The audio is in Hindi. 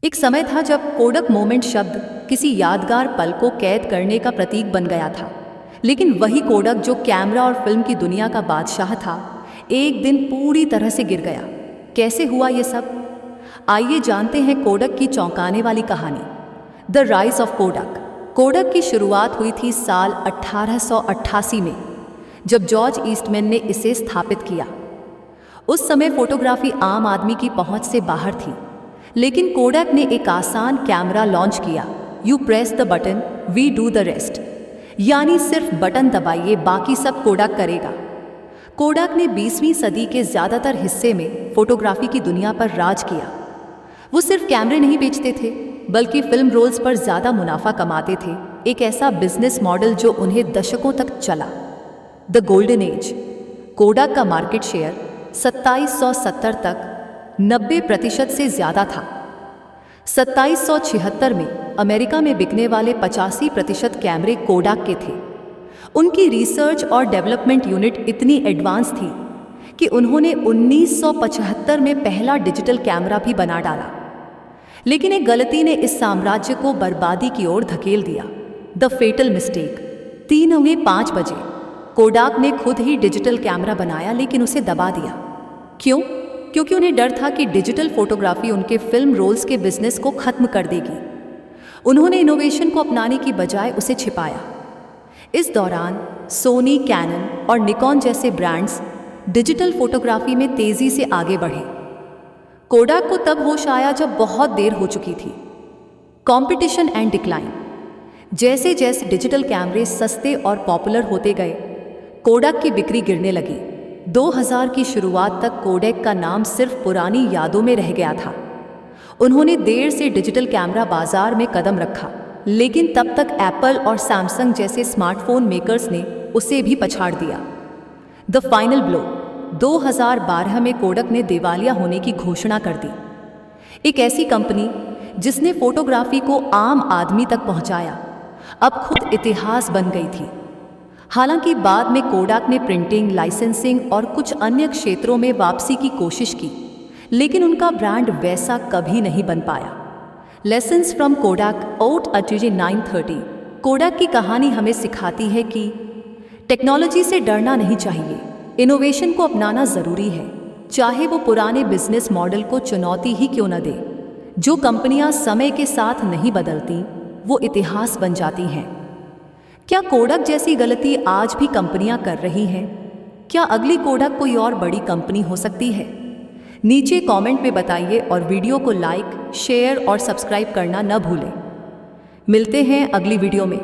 एक समय था जब कोडक मोमेंट शब्द किसी यादगार पल को कैद करने का प्रतीक बन गया था। लेकिन वही कोडक जो कैमरा और फिल्म की दुनिया का बादशाह था, एक दिन पूरी तरह से गिर गया। कैसे हुआ ये सब? आइए जानते हैं कोडक की चौंकाने वाली कहानी, the rise of Kodak. Kodak की शुरुआत हुई थी साल 1888 में, जब जॉर्ज ईस्टमैन ने इसे स्थापित किया। उस समय फोटोग्राफी आम आदमी की पहुंच से बाहर थी, लेकिन कोडक ने एक आसान कैमरा लॉन्च किया। You press the button, we do the rest. यानी सिर्फ बटन दबाइए, बाकी सब कोडक करेगा। कोडक ने 20वीं सदी के ज़्यादातर हिस्से में फोटोग्राफी की दुनिया पर राज किया। वो सिर्फ कैमरे नहीं बेचते थे, बल्कि फिल्म रोल्स पर ज़्यादा मुनाफा कमाते थे। एक ऐसा बिजनेस मॉडल जो उन्हें दशकों तक चला। The golden age. कोडक का मार्केट शेयर 2770 तक 90% से ज़्यादा था। 2776 में अमेरिका में बिकने वाले 85% कैमरे कोडक के थे। उनकी रिसर्च और डेवलपमेंट यूनिट इतनी एडवांस थी कि उन्होंने 1975 में पहला डिजिटल कैमरा भी बना डाला। लेकिन एक गलती ने इस साम्राज्य को बर्बादी की ओर धकेल दिया। The फेटल mistake. 3:05 बजे कोडक ने खुद ही डिजिटल कैमरा बनाया, लेकिन उसे दबा दिया। क्यों? क्योंकि उन्हें डर था कि डिजिटल फोटोग्राफी उनके फिल्म रोल्स के बिजनेस को खत्म कर देगी। उन्होंने इनोवेशन को अपनाने की बजाय उसे छिपाया। इस दौरान सोनी, कैनन और निकॉन जैसे ब्रांड्स डिजिटल फोटोग्राफी में तेजी से आगे बढ़े। कोडक को तब होश आया जब बहुत देर हो चुकी थी। Competition and decline. जैसे जैसे डिजिटल कैमरे सस्ते और पॉपुलर होते गए, कोडक की बिक्री गिरने लगी। 2000 की शुरुआत तक कोडक का नाम सिर्फ पुरानी यादों में रह गया था। उन्होंने देर से डिजिटल कैमरा बाजार में कदम रखा, लेकिन तब तक एप्पल और सैमसंग जैसे स्मार्टफोन मेकर्स ने उसे भी पछाड़ दिया। The final blow. 2012 में कोडक ने दिवालिया होने की घोषणा कर दी। एक ऐसी कंपनी जिसने फोटोग्राफी को आम आदमी तक पहुंचाया, अब खुद इतिहास बन गई थी। हालांकि बाद में कोडक ने प्रिंटिंग, लाइसेंसिंग और कुछ अन्य क्षेत्रों में वापसी की कोशिश की, लेकिन उनका ब्रांड वैसा कभी नहीं बन पाया। लेसन्स फ्रॉम कोडक आउट अटूजे 930। कोडक की कहानी हमें सिखाती है कि टेक्नोलॉजी से डरना नहीं चाहिए, इनोवेशन को अपनाना ज़रूरी है, चाहे वो पुराने बिजनेस मॉडल को चुनौती ही क्यों न दे। जो कंपनियां समय के साथ नहीं बदलती, वो इतिहास बन जाती हैं। क्या कोडक जैसी गलती आज भी कंपनियां कर रही हैं? क्या अगली कोडक कोई और बड़ी कंपनी हो सकती है? नीचे कमेंट में बताइए और वीडियो को लाइक, शेयर और सब्सक्राइब करना न भूलें। मिलते हैं अगली वीडियो में।